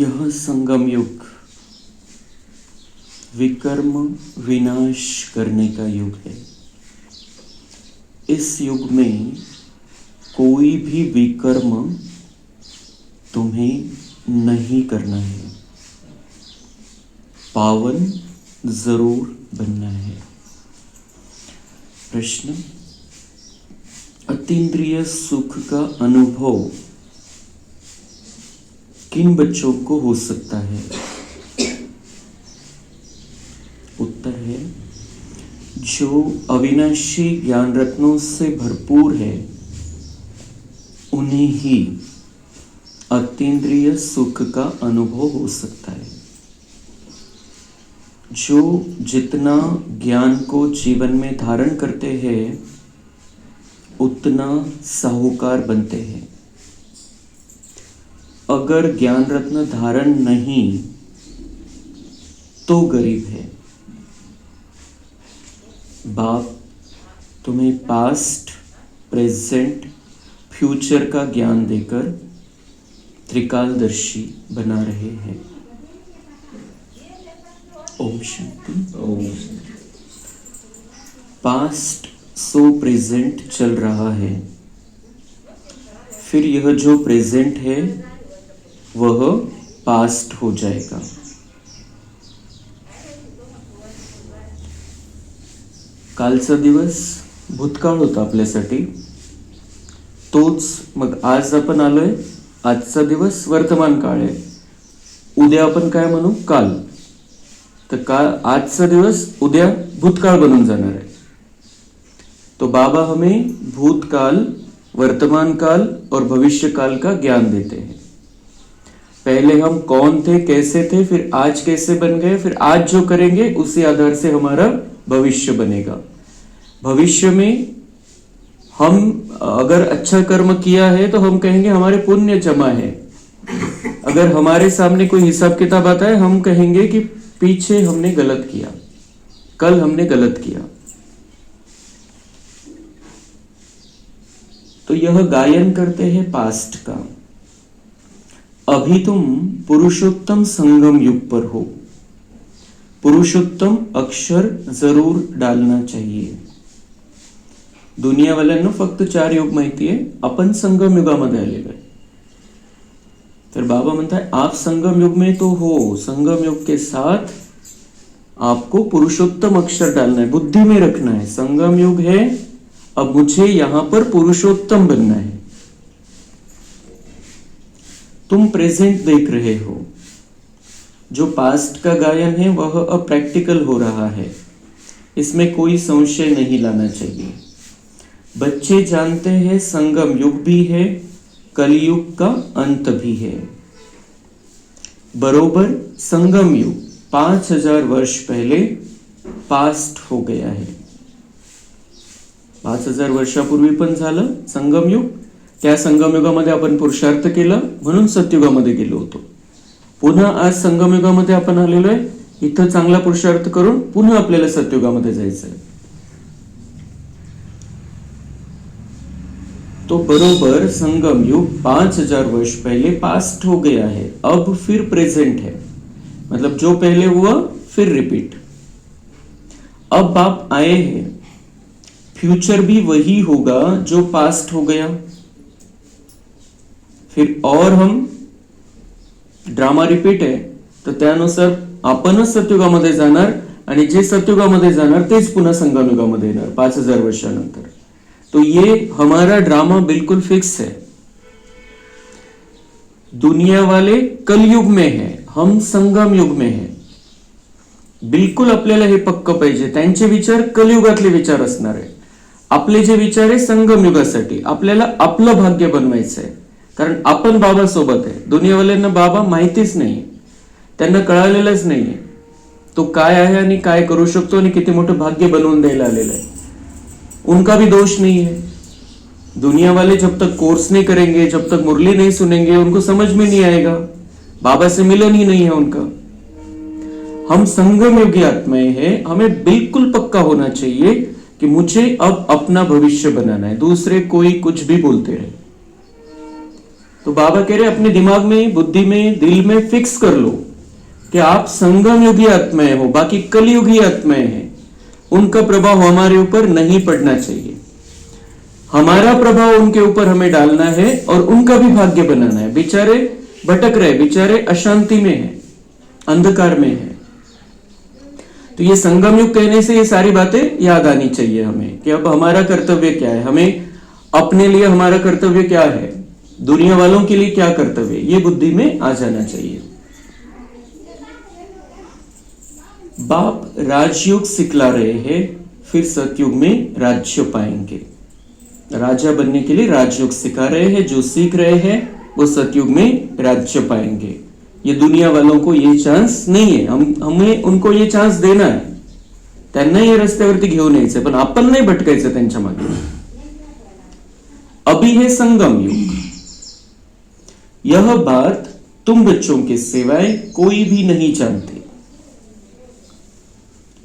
यह संगम युग विकर्म विनाश करने का युग है। इस युग में कोई भी विकर्म तुम्हें नहीं करना है, पावन जरूर बनना है। प्रश्न, अतीन्द्रिय सुख का अनुभव किन बच्चों को हो सकता है? उत्तर है, जो अविनाशी ज्ञान रत्नों से भरपूर है उन्हें ही अतीन्द्रिय सुख का अनुभव हो सकता है। जो जितना ज्ञान को जीवन में धारण करते हैं उतना साहूकार बनते हैं। अगर ज्ञान रत्न धारण नहीं तो गरीब है। बाप तुम्हें पास्ट, प्रेजेंट, फ्यूचर का ज्ञान देकर त्रिकालदर्शी बना रहे हैं। Om Shanti. Om Shanti. Past so present चल रहा है, फिर यह जो प्रेजेंट है वह पास्ट हो जाएगा। कालचा दिवस भूतकाळ होता आपल्यासाठी, तोच मग आज आपण आलोय, आजचा दिवस वर्तमान काळ आहे। उद्या आपण काय म्हणू? काल। तर काल आजचा दिवस उद्या भूतकाळ बनून जाणार है। तो बाबा हमें भूतकाल, वर्तमान काल और भविष्य काल का ज्ञान देते हैं। पहले हम कौन थे, कैसे थे, फिर आज कैसे बन गए, फिर आज जो करेंगे उसी आधार से हमारा भविष्य बनेगा। भविष्य में हम अगर अच्छा कर्म किया है तो हम कहेंगे हमारे पुण्य जमा है। अगर हमारे सामने कोई हिसाब किताब आता है हम कहेंगे कि पीछे हमने गलत किया, कल हमने गलत किया। तो यह गायन करते हैं पास्ट का। अभी तुम पुरुषोत्तम संगम युग पर हो। पुरुषोत्तम अक्षर जरूर डालना चाहिए। दुनियावाल्यांना फक्त 4 युग माहिती आहे, आपण संगम युगामध्ये आलेलो आहे। तर बाबा म्हणता है आप संगम युग में तो हो, संगम युग के साथ आपको पुरुषोत्तम अक्षर डालना है, बुद्धि में रखना है। संगम युग है, अब मुझे यहां पर पुरुषोत्तम बनना है। तुम प्रेजेंट देख रहे हो, जो पास्ट का गायन है वह अब प्रैक्टिकल हो रहा है, इसमें कोई संशय नहीं लाना चाहिए। बच्चे जानते हैं संगम युग भी है, कलयुग का अंत भी है। बरोबर संगम युग 5000 वर्ष पहले पास्ट हो गया है। 5000 वर्षापूर्वी पण झालं संगम युग। त्या संगम युगामध्ये आपण पुरुषार्थ केला म्हणून सत्ययुगामध्ये गेलो होतो। पुन्हा आज संगम युगामध्ये आपण आलेलो आहे, इथं चांगला पुरुषार्थ करून पुन्हा आपल्याला सत्ययुगामध्ये जायचं आहे। तो बरोबर संगम युग 5000 वर्ष पहले पास्ट हो गया है, अब फिर प्रेजेंट है। मतलब जो पहले हुआ फिर रिपीट। अब आप आए हैं, फ्यूचर भी वही होगा जो पास्ट हो गया। फिर और हम ड्रामा रिपीट है, तर त्यानुसार आपणच सत्ययुगामध्ये जाणार आणि जे सत्ययुगामध्ये जाणार तेच पुन्हा संगम युगामध्ये येणार 5000 वर्षानंतर। तो ये हमारा ड्रामा बिल्कुल फिक्स है। दुनिया वाले कलयुग में है, हम संगम युग में है। बिल्कुल आपल्याला हे पक्क पाहिजे, त्यांचे विचार कलयुगातले विचार असणार आहे, आपले जे विचार आहे संगम युगासाठी। आपल्याला आपलं भाग्य बनवायचं आहे, कारण आपण बाबा सोबत आहे। दुनियावाल्यांना बाबा माहितीच नाही, त्यांना कळालेलंच नाहीये तो काय आहे आणि काय करू शकतो आणि किती मोठं भाग्य बनवून द्यायला आलेला आहे। उनका भी दोष नहीं है। दुनिया वाले जब तक कोर्स नहीं करेंगे, जब तक मुरली नहीं सुनेंगे, उनको समझ में नहीं आएगा, बाबा से मिलन ही नहीं है उनका। हम संगम युगी आत्माएं हैं, हमें बिल्कुल पक्का होना चाहिए कि मुझे अब अपना भविष्य बनाना है, दूसरे कोई कुछ भी बोलते रहे। तो बाबा कह रहे अपने दिमाग में, बुद्धि में, दिल में फिक्स कर लो कि आप संगम युगी आत्माएं हो, बाकी कलयुगी आत्माएं हैं, उनका प्रभाव हमारे ऊपर नहीं पड़ना चाहिए। हमारा प्रभाव उनके ऊपर हमें डालना है और उनका भी भाग्य बनाना है। बेचारे भटक रहे, बेचारे अशांति में हैं, अंधकार में हैं। तो ये संगम युग कहने से ये सारी बातें याद आनी चाहिए हमें कि अब हमारा कर्तव्य क्या है, हमें अपने लिए हमारा कर्तव्य क्या है, दुनिया वालों के लिए क्या कर्तव्य, ये बुद्धि में आ जाना चाहिए। बाप राजयोग सिखला रहे हैं, फिर सतयुग में राज्य पाएंगे। राजा बनने के लिए राजयोग सिखा रहे हैं, जो सीख रहे हैं वो सतयुग में राज्य पाएंगे। ये दुनिया वालों को ये चान्स नहीं है, हमें उनको ये चान्स देना है, त्यांना ये रस्त्यावरती घेऊन यायचंय, पण आपण नाही भटकायचं त्यांच्या मागे। अभी है संगम युग। यह बात तुम बच्चों के सिवाय कोई भी नहीं जानते।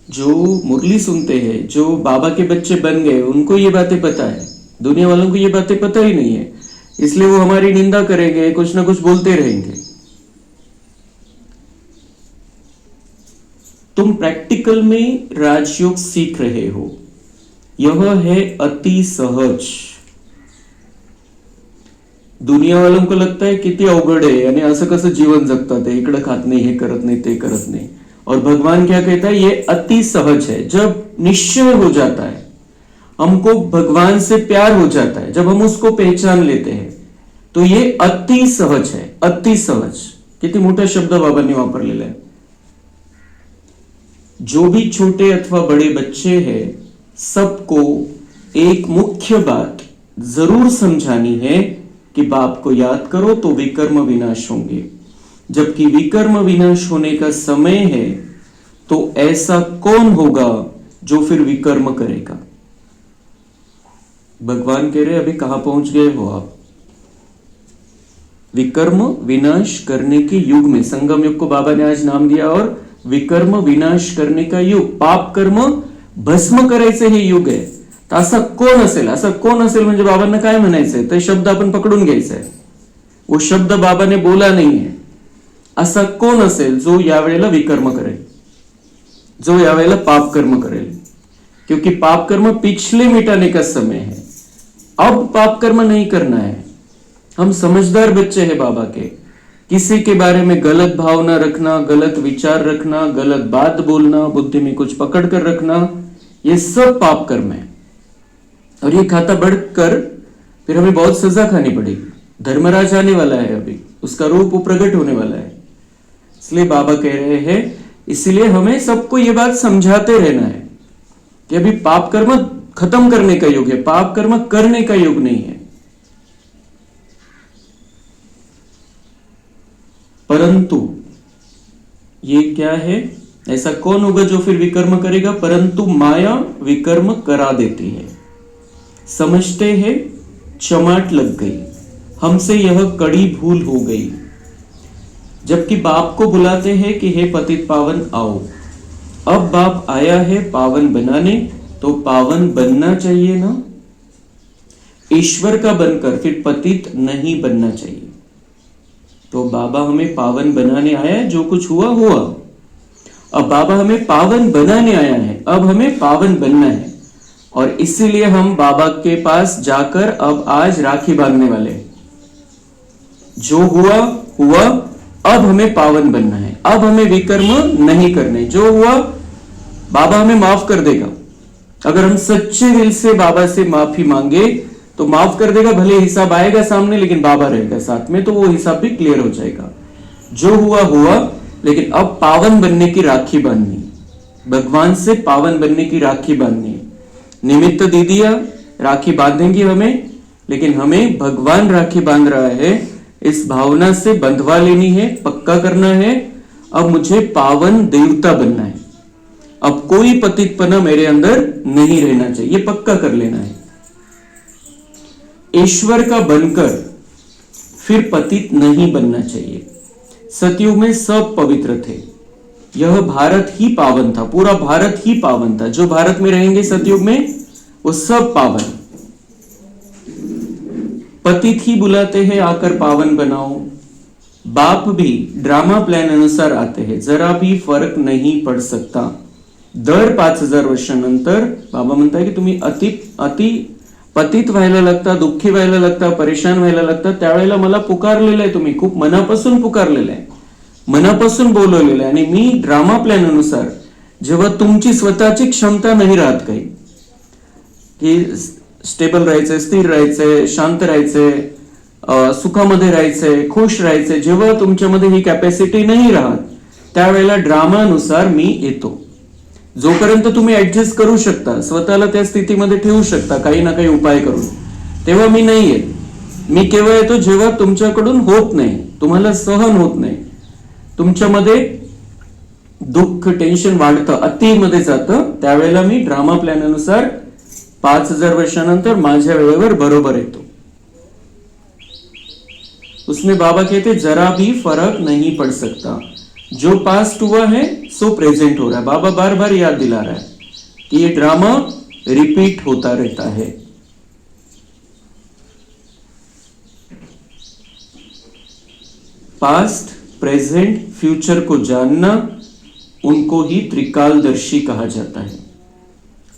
जो मुरली सुनते हैं, जो बाबा के बच्चे बन गए, उनको ये बातें पता है, दुनिया वालों को ये बातें पता ही नहीं है, इसलिए वो हमारी निंदा करेंगे, कुछ ना कुछ बोलते रहेंगे। तुम प्रैक्टिकल में राजयोग सीख रहे हो, यह है अति सहज। दुनिया वालों को लगता है किती अवघड आहे आणि असं कसं जीवन जगतात, इकडे खात नाही, हे करत नाही, ते करत नाही। और भगवान क्या कहता है, ये अति सहज है। जब निश्चय हो जाता है, हमको भगवान से प्यार हो जाता है, जब हम उसको पहचान लेते हैं, तो ये अति सहज है। अति सहज किती मोठा शब्द बाबांनी वापरलेला है। जो भी छोटे अथवा बड़े बच्चे हैं, सबको एक मुख्य बात जरूर समझानी है कि बाप को याद करो तो विकर्म विनाश होंगे। जबकि विकर्म विनाश होने का समय है, तो ऐसा कौन होगा जो फिर विकर्म करेगा। भगवान कह रहे अभी कहां पहुंच गए हो आप। विकर्म विनाश करने के युग में, संगम युग को बाबा ने आज नाम दिया, और विकर्म विनाश करने का युग, पाप कर्म भस्म करायचे हे युग आहे। तर असा कोण असेल, असा कोण असेल म्हणजे बाबांना काय म्हणायचंय, ते शब्द आपण पकडून घ्यायचा आहे। वो शब्द बाबा ने बोला नहीं है। असा कोण असेल जो यावेळेला विकर्म करेल, जो यावेळेला पाप कर्म करेल, क्योंकि पाप कर्म पिछले मिटाने का समय है, अब पाप कर्म नहीं करना है। हम समझदार बच्चे हैं बाबा के। किसी के बारे में गलत भावना रखना, गलत विचार रखना, गलत बात बोलना, बुद्धि में कुछ पकड़ कर रखना, ये सब पाप कर्म है। और ये खाता बढ़कर फिर हमें बहुत सजा खानी पड़ेगी। धर्मराज आने वाला है, अभी उसका रूप प्रकट होने वाला है। इसलिए बाबा कह रहे हैं, इसलिए हमें सबको ये बात समझाते रहना है कि अभी पाप कर्म खत्म करने का युग है, पाप कर्म करने का युग नहीं है। परंतु ये क्या है, ऐसा कौन होगा जो फिर विकर्म करेगा। परंतु माया विकर्म करा देती है। समझते हैं चमाट लग गई, हमसे यह कड़ी भूल हो गई। जबकि बाप को बुलाते हैं कि हे पतित पावन आओ। अब बाप आया है पावन बनाने, तो पावन बनना चाहिए ना। ईश्वर का बनकर फिर पतित नहीं बनना चाहिए। तो बाबा हमें पावन बनाने आया है, जो कुछ हुआ हुआ। अब बाबा हमें पावन बनाने आया है, अब हमें पावन बनना है। और इसीलिए हम बाबा के पास जाकर अब आज राखी बांधने वाले हैं। जो हुआ हुआ, अब हमें पावन बनना है, अब हमें विकर्म नहीं करने। जो हुआ बाबा हमें माफ कर देगा। अगर हम सच्चे दिल से बाबा से माफी मांगे तो माफ कर देगा। भले हिसाब आएगा सामने, लेकिन बाबा रहेगा साथ में, तो वो हिसाब भी क्लियर हो जाएगा। जो हुआ हुआ, लेकिन अब पावन बनने की राखी बांधनी, भगवान से पावन बनने की राखी बांधनी। निमित्त दीदिया राखी बांधेंगी हमें, लेकिन हमें भगवान राखी बांध रहा है, इस भावना से बंधवा लेनी है, पक्का करना है। अब मुझे पावन देवता बनना है, अब कोई पतितपना मेरे अंदर नहीं रहना चाहिए, ये पक्का कर लेना है। ईश्वर का बनकर फिर पतित नहीं बनना चाहिए। सतयुग में सब पवित्र थे, यह भारत ही पावन था, पूरा भारत ही पावन था। जो भारत में रहेंगे सतयुग में, वो सब पावन। पतित ही बुलाते हैं आकर पावन बनाओ, बाप भी ड्रामा प्लॅन अनुसार आते हैं, जरा भी फरक नहीं पड सकता. दर 5000 वर्षानंतर बाबा म्हणताय की तुम्ही अति पतित व्हायला लागता, दुःखी व्हायला लागता, परेशान व्हायला लागता, त्यावेळेला मला पुकारलेलं आहे, तुम्ही खूप मनापासून पुकारलेलं आहे, मनापासून बोलवलेलं आहे. आणि मी ड्रामा प्लॅन अनुसार जेव्हा तुमची स्वतःची क्षमता नाही राहत काही की स्टेबल राहायचंय, स्थिर राहायचंय, शांत राहायचंय, सुखामध्ये राहायचंय, खुश राहायचंय, जेव्हा तुमच्यामध्ये ही कॅपॅसिटी नाही राहत त्यावेळेला ड्रामानुसार मी येतो. जोपर्यंत तुम्ही ऍडजस्ट करू शकता, स्वतःला त्या स्थितीमध्ये ठेवू शकता काही ना काही उपाय करून, तेव्हा मी नाही येत. मी केव्हा येतो जेव्हा तुमच्याकडून होत नाही, तुम्हाला सहन होत नाही, तुमच्यामध्ये दुःख टेन्शन वाढतं, अतिमध्ये जातं, त्यावेळेला मी ड्रामा प्लॅन अनुसार 5000 वर्षानंतर माझ्या वेळेवर बरोबर येतो. उसमें बाबा कहते जरा भी फर्क नहीं पड़ सकता, जो पास्ट हुआ है सो प्रेजेंट हो रहा है. बाबा बार बार याद दिला रहा है कि ये ड्रामा रिपीट होता रहता है. पास्ट प्रेजेंट फ्यूचर को जानना, उनको ही त्रिकालदर्शी कहा जाता है.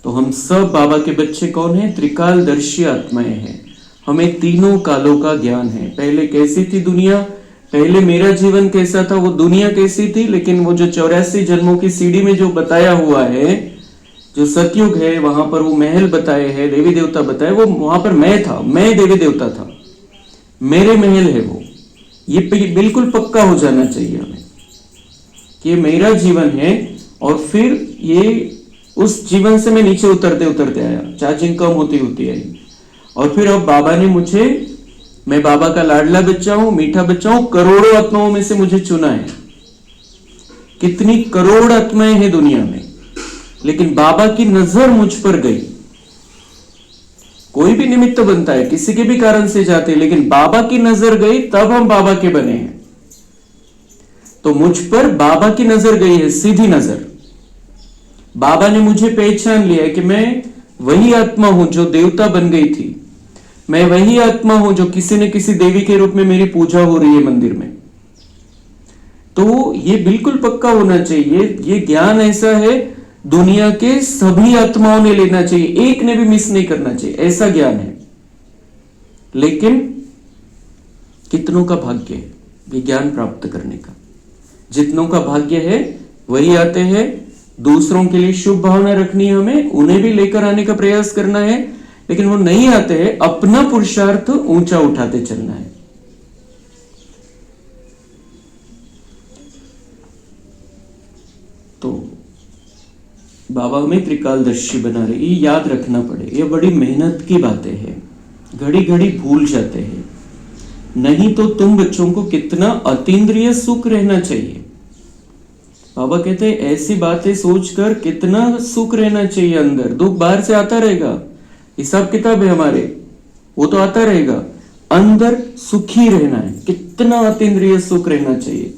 तो हम सब बाबा के बच्चे कौन हैं? त्रिकालदर्शी आत्माएं हैं. हमें तीनों कालों का ज्ञान है. पहले कैसी थी दुनिया, पहले मेरा जीवन कैसा था, वो दुनिया कैसी थी, लेकिन वो जो 84 जन्मों की सीढ़ी में जो बताया हुआ है, जो सतयुग है, वहां पर वो महल बताए हैं, देवी देवता बताए, वो वहां पर मैं था, मैं देवी देवता था, मेरे महल है वो. ये बिल्कुल पक्का हो जाना चाहिए हमें कि मेरा जीवन है. और फिर ये उस जीवन से मैं नीचे उतरते उतरते आया, चार्जिंग कम होती होती आई, और फिर अब बाबा ने मुझे, मैं बाबा का लाडला बच्चा हूं, मीठा बच्चा हूं, करोड़ों आत्माओं में से मुझे चुना है. कितनी करोड़ आत्माएं हैं दुनिया में, लेकिन बाबा की नजर मुझ पर गई. कोई भी निमित्त बनता है, किसी के भी कारण से जाते, लेकिन बाबा की नजर गई तब हम बाबा के बने हैं. तो मुझ पर बाबा की नजर गई है, सीधी नजर. बाबा ने मुझे पहचान लिया है कि मैं वही आत्मा हूं जो देवता बन गई थी, मैं वही आत्मा हूं जो किसी न किसी देवी के रूप में मेरी पूजा हो रही है मंदिर में. तो ये बिल्कुल पक्का होना चाहिए. ये ज्ञान ऐसा है, दुनिया के सभी आत्माओं ने लेना चाहिए, एक ने भी मिस नहीं करना चाहिए, ऐसा ज्ञान है. लेकिन कितनों का भाग्य है ये ज्ञान प्राप्त करने का? जितनों का भाग्य है वही आते हैं. दूसरों के लिए शुभ भावना रखनी है हमें, उन्हें भी लेकर आने का प्रयास करना है, लेकिन वो नहीं आते हैं, अपना पुरुषार्थ ऊंचा उठाते चलना है. तो बाबा हमें त्रिकालदर्शी बना रहे, ये याद रखना पड़े. ये बड़ी मेहनत की बातें हैं, घड़ी घड़ी भूल जाते हैं. नहीं तो तुम बच्चों को कितना अतीन्द्रिय सुख रहना चाहिए. बाबा कहते हैं ऐसी बातें सोचकर कितना सुख रहना चाहिए अंदर. दुख बाहर से आता रहेगा, हिसाब किताब है हमारे, वो तो आता रहेगा. अंदर सुखी रहना है, कितना अतीन्द्रिय सुख रहना चाहिए.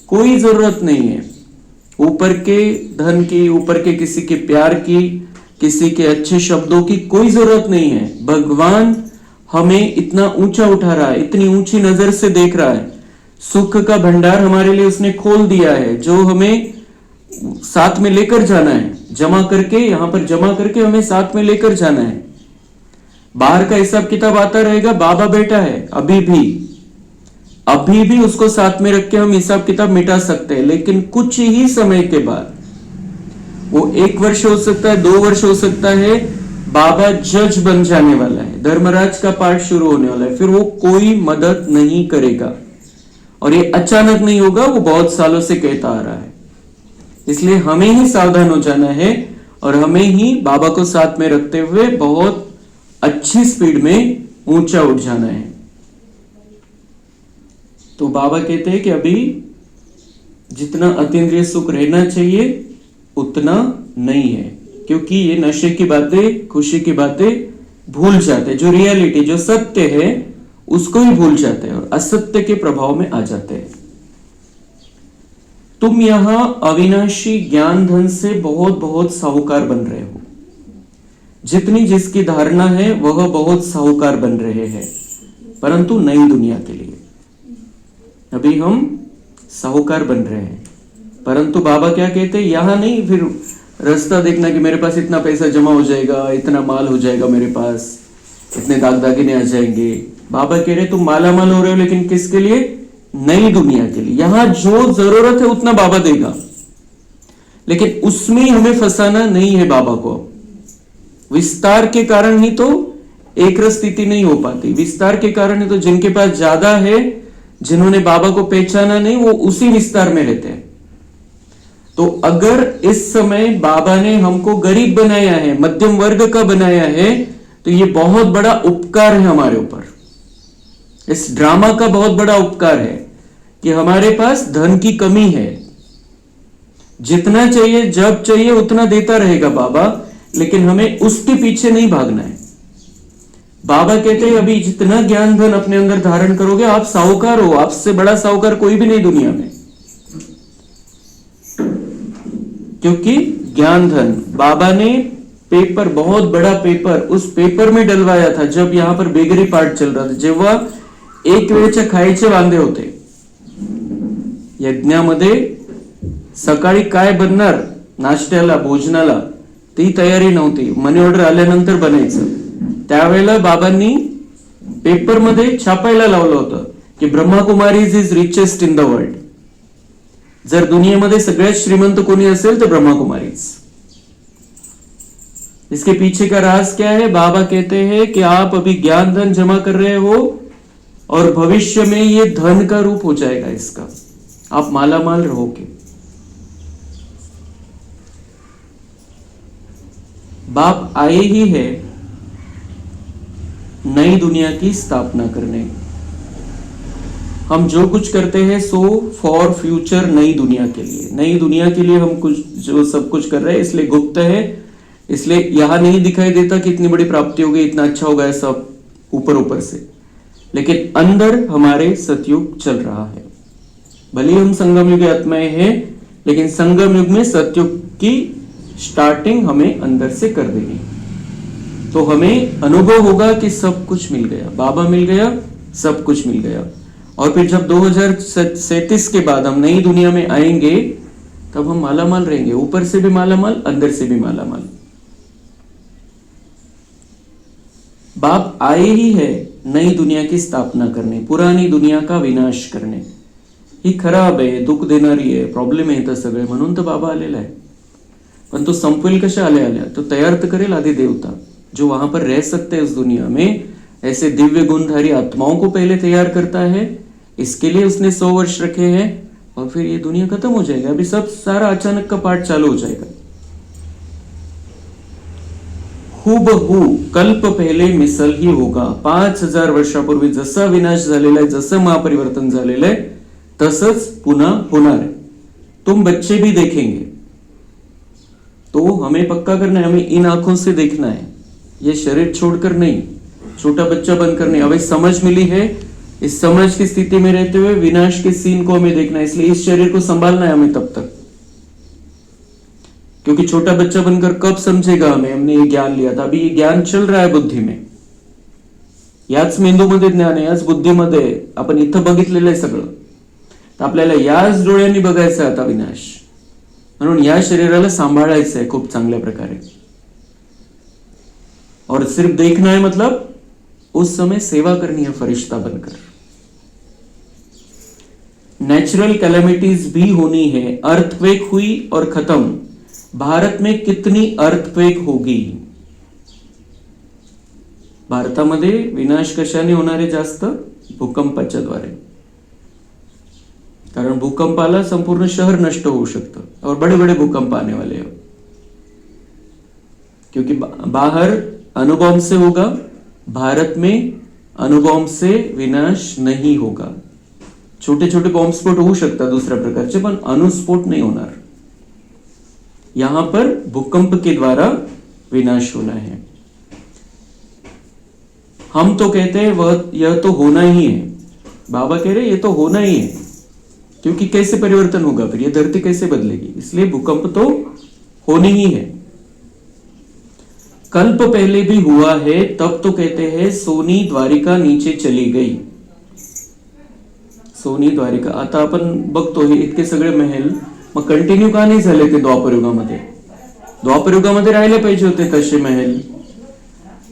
कोई जरूरत नहीं है ऊपर के धन की, ऊपर के किसी के प्यार की, किसी के अच्छे शब्दों की, कोई जरूरत नहीं है. भगवान हमें इतना ऊंचा उठा रहा है, इतनी ऊंची नजर से देख रहा है. सुख का भंडार हमारे लिए उसने खोल दिया है, जो हमें साथ में लेकर जाना है, जमा करके, यहां पर जमा करके हमें साथ में लेकर जाना है. बाहर का हिसाब किताब आता रहेगा, बाबा बेटा है, अभी भी उसको साथ में रख के हम हिसाब किताब मिटा सकते हैं. लेकिन कुछ ही समय के बाद, वो 1 वर्ष हो सकता है, 2 वर्ष हो सकता है, बाबा जज बन जाने वाला है, धर्मराज का पाठ शुरू होने वाला है. फिर वो कोई मदद नहीं करेगा, और ये अचानक नहीं होगा, वो बहुत सालों से कहता आ रहा है. इसलिए हमें ही सावधान हो जाना है, और हमें ही बाबा को साथ में रखते हुए बहुत अच्छी स्पीड में ऊंचा उठ जाना है. तो बाबा कहते हैं कि अभी जितना अतीन्द्रिय सुख रहना चाहिए उतना नहीं है, क्योंकि ये नशे की बातें, खुशी की बातें भूल जाते हैं. जो रियलिटी, जो सत्य है, उसको ही भूल जाते हैं और असत्य के प्रभाव में आ जाते हैं. तुम यहां अविनाशी ज्ञान धन से बहुत बहुत साहूकार बन रहे हो. जितनी जिसकी धारणा है वह बहुत साहूकार बन रहे हैं. परंतु नई दुनिया के लिए। अभी हम साहूकार बन रहे हैं, परंतु बाबा क्या कहते हैं, यहां नहीं फिर रास्ता देखना कि मेरे पास इतना पैसा जमा हो जाएगा, इतना माल हो जाएगा मेरे पास, इतने दाग दागिने आ जाएंगे। बाबा कह रहे तुम माला माल हो रहे हो, लेकिन किसके लिए? नई दुनिया के लिए। यहां जो जरूरत है उतना बाबा देगा, लेकिन उसमें हमें फंसाना नहीं है बाबा को। विस्तार के कारण ही तो एक रस स्थिति नहीं हो पाती। विस्तार के कारण ही तो जिनके पास ज्यादा है, जिन्होंने बाबा को पहचाना नहीं, वो उसी विस्तार में रहते हैं। तो अगर इस समय बाबा ने हमको गरीब बनाया है, मध्यम वर्ग का बनाया है, तो ये बहुत बड़ा उपकार है हमारे ऊपर। इस ड्रामा का बहुत बड़ा उपकार है कि हमारे पास धन की कमी है। जितना चाहिए जब चाहिए उतना देता रहेगा बाबा, लेकिन हमें उसके पीछे नहीं भागना है। बाबा कहते हैं अभी जितना ज्ञान धन अपने अंदर धारण करोगे आप साहूकार हो, आपसे बड़ा साहूकार कोई भी नहीं दुनिया में। क्योंकि ज्ञान धन बाबा ने पेपर, बहुत बड़ा पेपर, उस पेपर में डलवाया था जब यहां पर बेगरी पार्ट चल रहा था, जेव्हा एक वेळेच्या खायचे वांदे होते। यज्ञामध्ये सकाळी काय बनणार नाश्त्याला, भोजनाला, ती तयारी नव्हती। मनी ऑर्डर आल्यानंतर बनायचं। त्यावेळेला बाबांनी पेपरमध्ये छापायला लावलं होतं की Brahma Kumaris is richest in the world. जर दुनियेमध्ये सगळ्यात श्रीमंत कोणी असेल तर ब्रह्माकुमारीज। इसके पीछे का राज क्या है? बाबा कहते हैं कि आप अभी ज्ञान धन जमा कर रहे हो और भविष्य में ये धन का रूप हो जाएगा इसका, आप मालामाल रहोगे। बाप आए ही है नई दुनिया की स्थापना करने। हम जो कुछ करते हैं सो फॉर फ्यूचर, नई दुनिया के लिए। नई दुनिया के लिए हम कुछ जो सब कुछ कर रहे हैं, इसलिए गुप्त है, इसलिए यहां नहीं दिखाई देता कि इतनी बड़ी प्राप्ति हो गई, इतना अच्छा हो गया सब ऊपर ऊपर से, लेकिन अंदर हमारे सतयुग चल रहा है। भले हम संगम युग आत्माएं हैं, लेकिन संगम युग में सतयुग की स्टार्टिंग हमें अंदर से कर देगी। तो हमें अनुभव होगा कि सब कुछ मिल गया, बाबा मिल गया, सब कुछ मिल गया। और फिर जब 2037 के बाद हम नई दुनिया में आएंगे, तब हम मालामाल रहेंगे, ऊपर से भी मालामाल, अंदर से भी मालामाल। बाप आए ही है नई दुनिया की स्थापना करने, पुरानी दुनिया का विनाश करने। ही खराब आहे, दुःख देणारी आहे, प्रॉब्लेम येतं सगळे, म्हणून तर बाबा आलेला आहे। पण तो संपवेल कशा आल्या आल्या? तो तैयार तो करेल आदि देवता जो वहां पर रह सकते हैं उस दुनिया में। ऐसे दिव्य गुणधारी आत्माओं को पहले तैयार करता है, इसके लिए उसने 100 वर्ष रखे हैं, और फिर ये दुनिया खत्म हो जाएगा। अभी सब सारा अचानक का पार्ट चालू हो जाएगा। हुबहू कल्प पहले मिसल ही होगा। 5000 वर्षापूर्वी जसा विनाश झालेला आहे, जसं महापरिवर्तन झालेलं आहे, तसंच पुन्हा होणार है। तुम बच्चे भी देखेंगे, तो हमें पक्का करना है, हमें इन आंखों से देखना है, ये शरीर छोड़कर नहीं, छोटा बच्चा बनकर नहीं। हमें समझ मिली है, इस समझ की स्थिति में रहते हुए विनाश के सीन को हमें देखना है, इसलिए इस शरीर को संभालना है हमें तब तक। क्योंकि छोटा बच्चा बनकर कब समझेगा हमें, हमने ये ज्ञान लिया था, अभी ये ज्ञान चल रहा है बुद्धी में, याच मेंदूमध्ये ज्ञान आहे, याच बुद्धीमध्ये आपण इथं बघितलेलं आहे सगळं। तर आपल्याला याच डोळ्यांनी बघायचं आता विनाश, म्हणून या शरीराला सांभाळायचं आहे खूप चांगल्या प्रकारे। और सिर्फ देखना है मतलब उस समय सेवा करनी है फरिश्ता बनकर। नेचुरल कैलेमिटीज भी होनी है। अर्थक्वेक हुई और खत्म। भारत में कितनी अर्थक्वेक होगी? भारतामध्ये विनाश कशाने होणार आहे जास्त? भूकंपाच्या द्वारे। कारण भूकंपाला संपूर्ण शहर नष्ट होऊ शकतं और बड़े बड़े भूकंप आने वाले हैं, क्योंकि बाहर अणुबॉम्ब से होगा, भारत में अणुबॉम्ब से विनाश नहीं होगा। छोटे छोटे बॉम्ब स्फोट होऊ शकतात दुसऱ्या प्रकारचे, पण अणुस्फोट नहीं होणार। यहां पर भूकंप के द्वारा विनाश होना है। हम तो कहते हैं वह यह तो होना ही है, बाबा कह रहे ये तो होना ही है, क्योंकि कैसे परिवर्तन होगा, फिर ये धरती कैसे बदलेगी, इसलिए भूकंप तो होनी ही है। कल्प पहले भी हुआ है, तब तो कहते हैं सोनी द्वारिका नीचे चली गई. सोनी द्वारिका. आता आपण बघतो हे इतके सगळे महल मग कंटिन्यू का नाही झाले ते द्वापर युगामध्ये? द्वापर युगामध्ये राहिले पाहिजे होते तसे महल.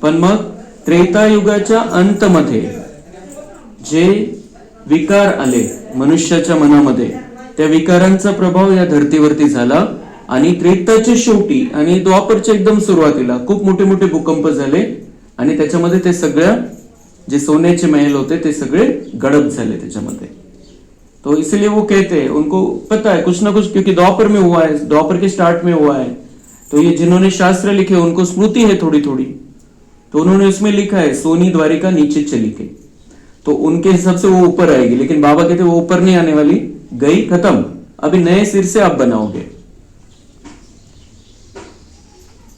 पण मग त्रेतायुगाच्या अंतमध्ये जे विकार आले मनुष्याच्या मनामध्ये, त्या विकारांचा प्रभाव या धर्तीवरती झाला आणि त्रेताच्या शेवटी आणि द्वापरच्या एकदम सुरुवातीला खूप मोठे मोठे भूकंप झाले आणि त्याच्यामध्ये ते सगळ्या जे सोन्याचे महल होते ते सगळे गड़ब झाले त्याच्यामध्ये. तो इसलिए वो कहते हैं, उनको पता है कुछ ना कुछ, क्योंकि द्वापर में हुआ है, द्वापर के स्टार्ट में हुआ है. तो ये जिन्होंने शास्त्र लिखे उनको स्मृति है थोड़ी थोड़ी, तो उन्होंने उसमें लिखा है सोनी द्वारिका नीचे चली गई. तो उनके हिसाब से वो ऊपर आएगी, लेकिन बाबा कहते वो ऊपर नहीं आने वाली, गई, खत्म, अभी नए सिर से आप बनाओगे.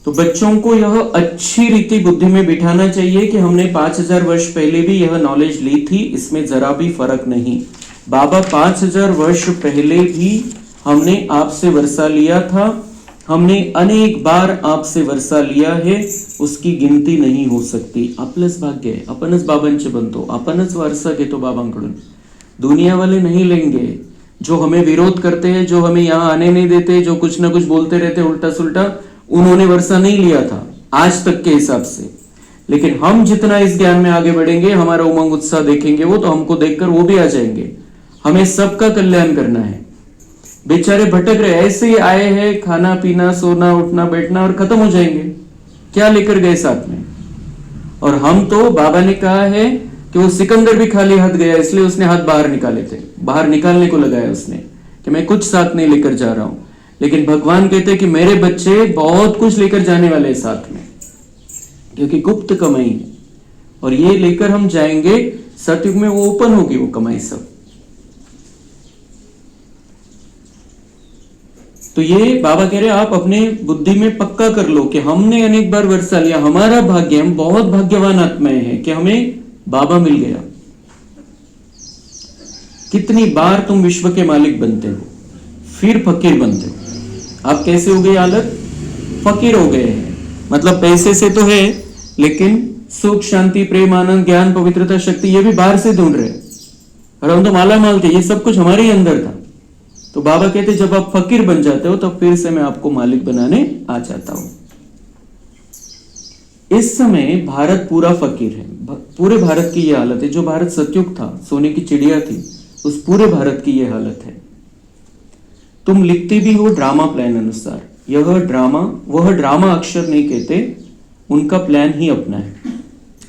तो बच्चों को यह अच्छी रीति बुद्धि में बिठाना चाहिए कि हमने 5000 वर्ष पहले भी यह नॉलेज ली थी, इसमें जरा भी फर्क नहीं. बाबा 5000 वर्ष पहले भी हमने आपसे वर्षा लिया था, हमने अनेक बार आपसे वर्षा लिया है, उसकी गिनती नहीं हो सकती. आपलंच भाग्य आहे, आपणच बाबांचे बनतो, आपणच वारसा घेतो बाबांकडून. दुनिया वाले नहीं लेंगे. जो हमें विरोध करते हैं, जो हमें यहाँ आने नहीं देते, जो कुछ ना कुछ बोलते रहते उल्टा सुल्टा, उन्होंने वर्षा नहीं लिया था आज तक के हिसाब से. लेकिन हम जितना इस ज्ञान में आगे बढ़ेंगे, हमारा उमंग उत्साह देखेंगे वो, तो हमको देखकर वो भी आ जाएंगे. हमें सबका कल्याण करना है. बेचारे भटक रहे, ऐसे ही आए हैं, खाना पीना सोना उठना बैठना और खत्म हो जाएंगे. क्या लेकर गए साथ में? और हम तो, बाबा ने कहा है कि वो सिकंदर भी खाली हाथ गया, इसलिए उसने हाथ बाहर निकाले थे, बाहर निकालने को लगाया उसने कि मैं कुछ साथ नहीं लेकर जा रहा हूं. लेकिन भगवान कहते हैं कि मेरे बच्चे बहुत कुछ लेकर जाने वाले हैं साथ में, क्योंकि गुप्त कमाई है और ये लेकर हम जाएंगे. सतयुग में वो ओपन होगी वो कमाई सब. तो ये बाबा कह रहे हैं आप अपने बुद्धि में पक्का कर लो कि हमने अनेक बार वर्षा लिया, हमारा भाग्य, हम बहुत भाग्यवान आत्माएं हैं कि हमें बाबा मिल गया. कितनी बार तुम विश्व के मालिक बनते हो फिर फकीर बनते हो. आप कैसे हो गई हालत? फकीर हो गए हैं. मतलब पैसे से तो है, लेकिन सुख शांति प्रेम आनंद ज्ञान पवित्रता शक्ति ये भी बाहर से ढूंढ रहे, और हम तो माला माल थे, ये सब कुछ हमारे ही अंदर था. तो बाबा कहते जब आप फकीर बन जाते हो तब फिर से मैं आपको मालिक बनाने आ जाता हूं. इस समय भारत पूरा फकीर है. पूरे भारत की यह हालत है. जो भारत सतयुग था, सोने की चिड़िया थी, उस पूरे भारत की यह हालत है. तुम लिखते भी हो ड्रामा प्लान अनुसार. यह ड्रामा, वह ड्रामा अक्षर नहीं कहते, उनका प्लान ही अपना है.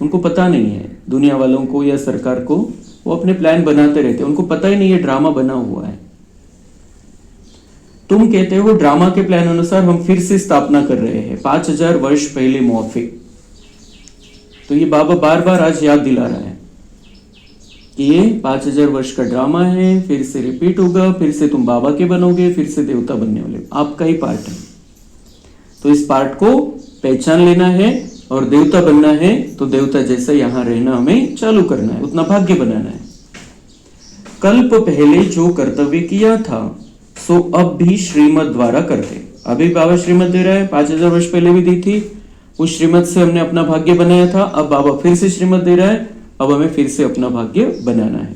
उनको पता नहीं है, दुनिया वालों को या सरकार को, वो अपने प्लान बनाते रहते, उनको पता ही नहीं है ड्रामा बना हुआ है. तुम कहते हो ड्रामा के प्लान अनुसार हम फिर से स्थापना कर रहे हैं 5000 वर्ष पहले मौफिक. तो ये बाबा बार बार आज याद दिला रहा है कि ये 5000 वर्ष का ड्रामा है, फिर से रिपीट होगा, फिर से तुम बाबा के बनोगे, फिर से देवता बनने वाले, आपका ही पार्ट है. तो इस पार्ट को पहचान लेना है और देवता बनना है. तो देवता जैसा यहां रहना हमें चालू करना है, उतना भाग्य बनाना है. कल्प पहले जो कर्तव्य किया था सो अब भी श्रीमत द्वारा करते. अभी बाबा श्रीमत दे रहा है, 5000 वर्ष पहले भी दी थी, उस श्रीमत से हमने अपना भाग्य बनाया था. अब बाबा फिर से श्रीमत दे रहा है, अब हमें फिर से अपना भाग्य बनाना है.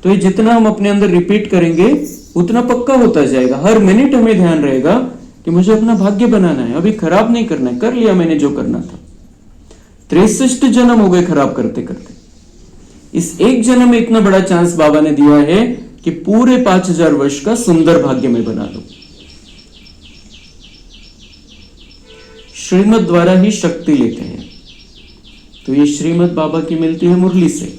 तो ये जितना हम अपने अंदर रिपीट करेंगे उतना पक्का होता जाएगा. हर मिनट हमें ध्यान रहेगा कि मुझे अपना भाग्य बनाना है, अभी खराब नहीं करना है. कर लिया मैंने जो करना था. 63 जन्म हो गए खराब करते करते. इस एक जन्म में इतना बड़ा चांस बाबा ने दिया है कि पूरे 5000 वर्ष का सुंदर भाग्य में बना लो. श्रीमत द्वारा ही शक्ति लेते हैं. तो ये श्रीमत बाबा की मिलती है मुरली से,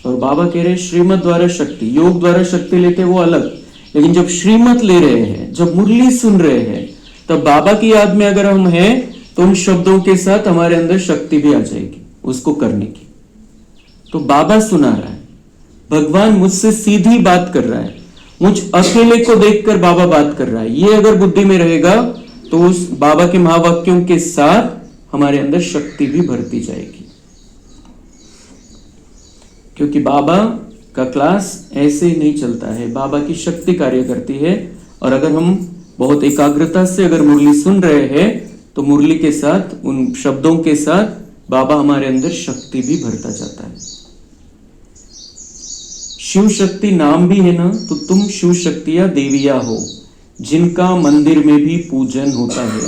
और बाबा कह रहे हैं श्रीमत द्वारा शक्ति, योग द्वारा शक्ति लेते हैं वो अलग. लेकिन जब श्रीमत ले रहे हैं, जब मुरली सुन रहे हैं, तब बाबा की याद में अगर हम हैं तो उन शब्दों के साथ हमारे अंदर शक्ति भी आ जाएगी उसको करने की. तो बाबा सुना रहा है, भगवान मुझसे सीधी बात कर रहा है, मुझ अकेले को देखकर बाबा बात कर रहा है. ये अगर बुद्धि में रहेगा तो उस बाबा के महावाक्यों के साथ हमारे अंदर शक्ति भी भरती जाएगी. क्योंकि बाबा का क्लास ऐसे ही नहीं चलता है, बाबा की शक्ति कार्य करती है. और अगर हम बहुत एकाग्रता से अगर मुरली सुन रहे हैं तो मुरली के साथ, उन शब्दों के साथ बाबा हमारे अंदर शक्ति भी भरता जाता है। शिव शक्ति नाम भी है ना, तो तुम शिव शक्तिया देविया हो जिनका मंदिर में भी पूजन होता है।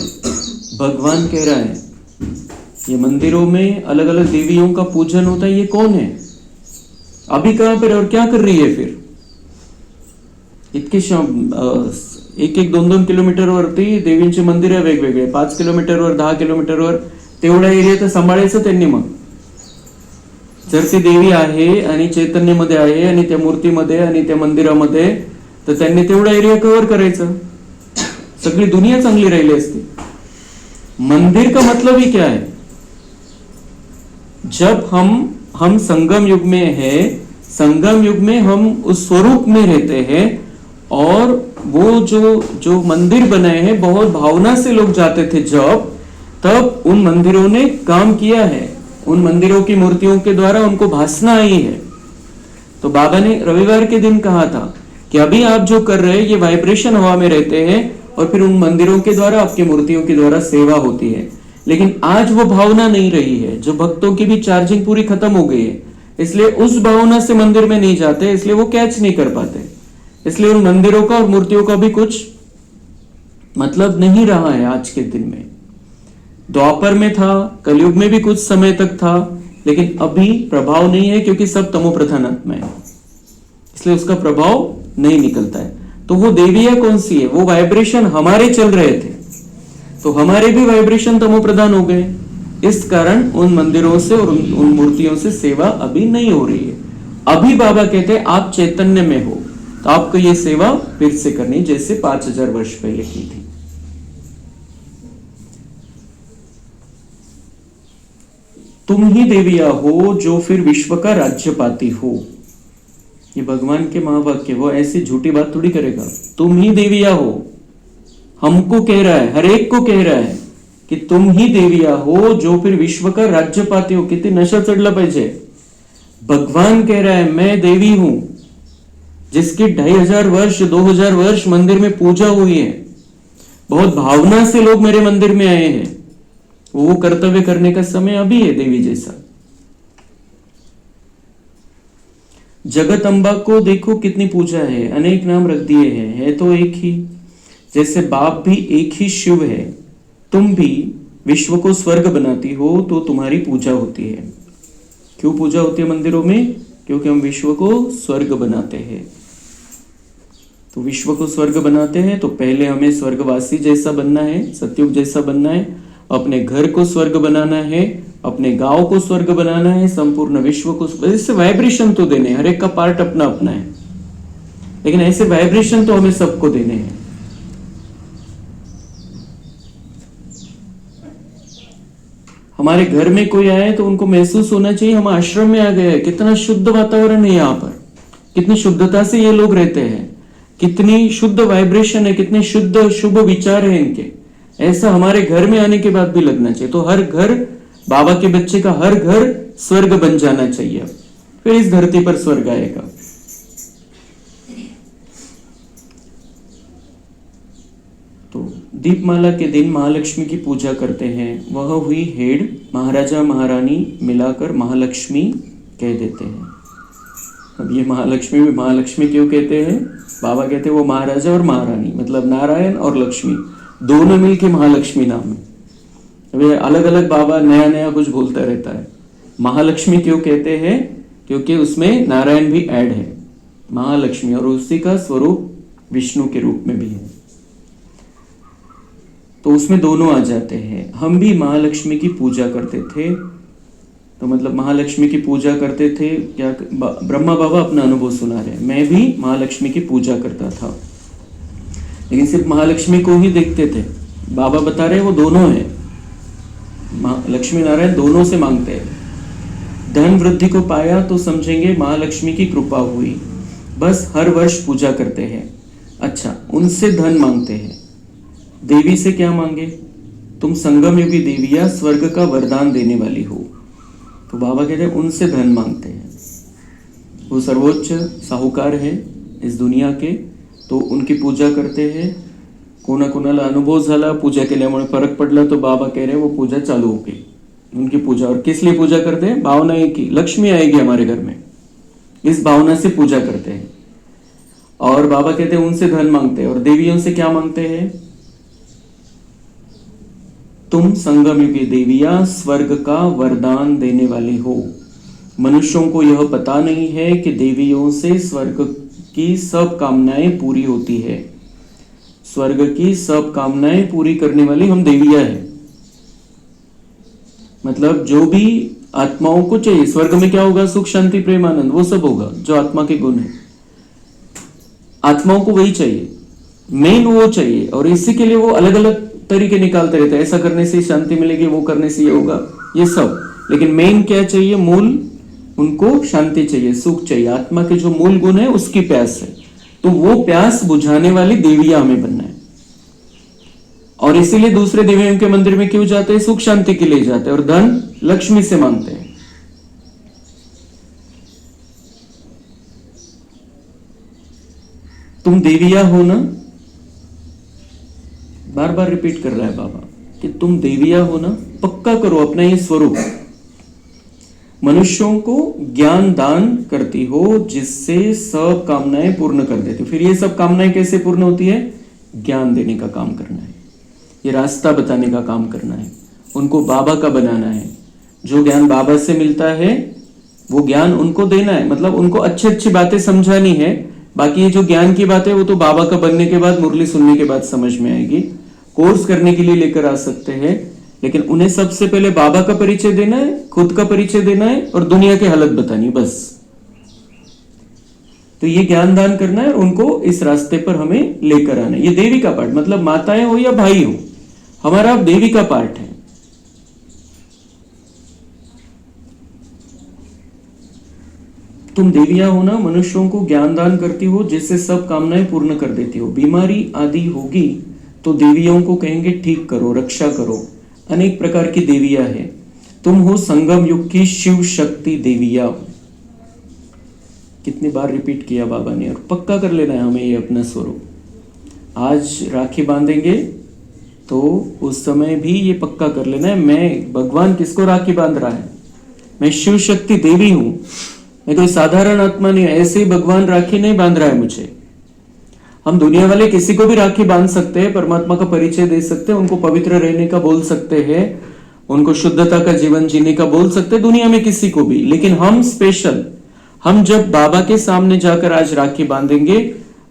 भगवान कह रहा है ये मंदिरों में अलग अलग देवियों का पूजन होता है, ये कौन है, अभी कहां पर और क्या कर रही है फिर? इतके एक एक 2-2 किलोमीटर वरती देवींचे मंदिर आहे वेगवेगळे, 5 किलोमीटरवर 10 किलोमीटरवर, तेवढा एरिया तर सांभाळायचं त्यांनी. मग जर ती देवी आहे आणि चैतन्यमध्ये आहे आणि त्या मूर्तीमध्ये आणि त्या मंदिरामध्ये, तर त्यांनी तेवढा एरिया कव्हर करायचं, सगळी दुनिया चांगली राहिली असती. मंदिर का मतलब ही क्या है? जब हम संगम युग में है, संगम युग में हम उस स्वरूप में रहते हैं, और वो जो मंदिर बनाए हैं बहुत भावना से लोग जाते थे जब, तब उन मंदिरों ने काम किया है, उन मंदिरों की मूर्तियों के द्वारा उनको भासना आई है. तो बाबा ने रविवार के दिन कहा था कि अभी आप जो कर रहे हैं ये वाइब्रेशन हवा में रहते हैं, और फिर उन मंदिरों के द्वारा, आपकी मूर्तियों के द्वारा सेवा होती है. लेकिन आज वो भावना नहीं रही है, जो भक्तों की भी चार्जिंग पूरी खत्म हो गई है, इसलिए उस भावना से मंदिर में नहीं जाते, इसलिए वो कैच नहीं कर पाते, इसलिए उन मंदिरों का और मूर्तियों का भी कुछ मतलब नहीं रहा है आज के दिन में. द्वापर में था, कलयुग में भी कुछ समय तक था, लेकिन अभी प्रभाव नहीं है क्योंकि सब तमो प्रधानात्मा है, इसलिए उसका प्रभाव नहीं निकलता है. तो वो देविया कौन सी है? वो वाइब्रेशन हमारे चल रहे थे, तो हमारे भी वाइब्रेशन तमो प्रधान हो गए. इस कारण उन मंदिरों से और उन मूर्तियों से सेवा अभी नहीं हो रही है. अभी बाबा कहते हैं आप चैतन्य में हो, तो आपको ये सेवा फिर से करनी, जैसे 5000 वर्ष पहले की थी. तुम ही देविया हो जो फिर विश्व का राज्य पाती हो. ये भगवान के महावाक्य, वो ऐसी झूठी बात थोड़ी करेगा. तुम ही देविया हो, हमको कह रहा है, हर एक को कह रहा है कि तुम ही देविया हो जो फिर विश्व का राज्य पाती हो. किती नशा चढ़ला पाहिजे. भगवान कह रहा है मैं देवी हूं, जिसकी 2500 वर्ष 2000 वर्ष मंदिर में पूजा हुई है, बहुत भावना से लोग मेरे मंदिर में आए हैं. वो कर्तव्य करने का समय अभी है देवी जैसा. जगत अम्बा को देखो कितनी पूजा है, अनेक नाम रख दिए हैं, है तो एक ही. जैसे बाप भी एक ही शिव है, तुम भी विश्व को स्वर्ग बनाती हो तो तुम्हारी पूजा होती है. क्यों पूजा होती है मंदिरों में? क्योंकि हम विश्व को स्वर्ग बनाते हैं. तो विश्व को स्वर्ग बनाते हैं तो पहले हमें स्वर्गवासी जैसा बनना है, सतयुग जैसा बनना है, अपने घर को स्वर्ग बनाना है, अपने गांव को स्वर्ग बनाना है, संपूर्ण विश्व को. इससे वाइब्रेशन तो देने, हर एक का पार्ट अपना अपना है, लेकिन ऐसे वाइब्रेशन तो हमें सबको देने हैं. हमारे घर में कोई आए तो उनको महसूस होना चाहिए हम आश्रम में आ गए. कितना शुद्ध वातावरण है यहाँ पर, कितनी शुद्धता से ये लोग रहते हैं, कितनी शुद्ध वाइब्रेशन है, कितने शुद्ध शुभ विचार है इनके. ऐसा हमारे घर में आने के बाद भी लगना चाहिए. तो हर घर, बाबा के बच्चे का हर घर स्वर्ग बन जाना चाहिए. फिर इस धरती पर स्वर्ग आएगा. तो दीपमाला के दिन महालक्ष्मी की पूजा करते हैं. वह हुई हेड, महाराजा महारानी मिलाकर महालक्ष्मी कह देते हैं. अब ये महालक्ष्मी भी महालक्ष्मी क्यों कहते हैं? बाबा कहते हैं वो महाराजा और महारानी, मतलब नारायण और लक्ष्मी दोनों मिलके महालक्ष्मी नाम है. अभी अलग अलग बाबा नया नया कुछ बोलता रहता है. महालक्ष्मी क्यों कहते हैं? क्योंकि उसमें नारायण भी ऐड है, महालक्ष्मी, और उसी का स्वरूप विष्णु के रूप में भी है, तो उसमें दोनों आ जाते हैं. हम भी महालक्ष्मी की पूजा करते थे. तो मतलब महालक्ष्मी की पूजा करते थे क्या? ब्रह्मा बाबा अपना अनुभव सुना रहे. मैं भी महालक्ष्मी की पूजा करता था, लेकिन सिर्फ महालक्ष्मी को ही देखते थे. बाबा बता रहे वो दोनों है, लक्ष्मी नारायण दोनों से मांगते हैं. धन वृद्धि को पाया तो समझेंगे महालक्ष्मी की कृपा हुई, बस हर वर्ष पूजा करते हैं. अच्छा, उनसे धन मांगते हैं. देवी से क्या मांगे? तुम संगम युगी देविया स्वर्ग का वरदान देने वाली हो. तो बाबा कहते हैं उनसे धन मांगते हैं. वो सर्वोच्च साहूकार है इस दुनिया के, तो उनकी पूजा करते हैं. कोणाकोणाला अनुभव झाला, पूजा केल्यामुळे फरक पडला, तो बाबा कह रहे वो पूजा चालू हो गई उनकी पूजा। और किस लिए पूजा करते हैं? भावना है कि लक्ष्मी आएगी हमारे घर में, इस भावना से पूजा करते हैं। और बाबा कहते हैं उनसे धन मांगते हैं। और देवियों से क्या मांगते हैं? तुम संगम युगी देवियां स्वर्ग का वरदान देने वाली हो। मनुष्यों को यह पता नहीं है कि देवियों से स्वर्ग की सब कामनाएं पूरी होती है। स्वर्ग की सब कामनाएं पूरी करने वाली हम देवियां हैं। मतलब जो भी आत्माओं को चाहिए, स्वर्ग में क्या होगा? सुख, शांति, प्रेम, आनंद, वो सब होगा जो आत्मा के गुण है। आत्माओं को वही चाहिए, मेन वो चाहिए। और इसी के लिए वो अलग अलग तरीके निकालते रहते हैं, ऐसा करने से शांति मिलेगी, वो करने से ये होगा, ये सब। लेकिन मेन क्या चाहिए? मूल उनको शांति चाहिए, सुख चाहिए। आत्मा के जो मूल गुण है उसकी प्यास है। तो वो प्यास बुझाने वाली देवियां हमें बनना है। और इसीलिए दूसरे देवियों के मंदिर में क्यों जाते हैं? सुख शांति के लिए जाते हैं। और धन लक्ष्मी से मांगते हैं। तुम देवियां हो ना, बार बार रिपीट कर रहा है बाबा कि तुम देवियां हो ना, पक्का करो अपना ये स्वरूप। मनुष्यों को ज्ञान दान करती हो जिससे सब कामनाएं पूर्ण कर देती हो। फिर ये सब कामनाएं कैसे पूर्ण होती है? ज्ञान देने का काम करना है, ये रास्ता बताने का काम करना है, उनको बाबा का बनाना है। जो ज्ञान बाबा से मिलता है वो ज्ञान उनको देना है। मतलब उनको अच्छी अच्छी बातें समझानी है। बाकी ये जो ज्ञान की बात है वो तो बाबा का बनने के बाद, मुरली सुनने के बाद समझ में आएगी। कोर्स करने के लिए लेकर आ सकते हैं, लेकिन उन्हें सबसे पहले बाबा का परिचय देना है, खुद का परिचय देना है और दुनिया की हालत बतानी, बस। तो ये ज्ञान दान करना है और उनको इस रास्ते पर हमें लेकर आना है। ये देवी का पार्ट, मतलब माताएं हो या भाई हो, हमारा देवी का पार्ट है। तुम देवियां हो ना, मनुष्यों को ज्ञान दान करती हो जिससे सब कामनाएं पूर्ण कर देती हो। बीमारी आदि होगी तो देवियों को कहेंगे ठीक करो, रक्षा करो। अनेक प्रकार की देवियां हैं। तुम हो संगम युग की शिव शक्ति देवियां। कितनी बार रिपीट किया बाबा ने। और पक्का कर लेना है हमें ये अपना स्वरूप। आज राखी बांधेंगे तो उस समय भी ये पक्का कर लेना है, मैं भगवान किसको राखी बांध रहा है? मैं शिव शक्ति देवी हूं, मैं कोई साधारण आत्मा नहीं। ऐसे ही भगवान राखी नहीं बांध रहा है मुझे। हम दुनिया वाले किसी को भी राखी बांध सकते हैं, परमात्मा का परिचय दे सकते हैं, उनको पवित्र रहने का बोल सकते हैं, उनको शुद्धता का जीवन जीने का बोल सकते हैं, दुनिया में किसी को भी। लेकिन हम स्पेशल, हम जब बाबा के सामने जाकर आज राखी बांधेंगे,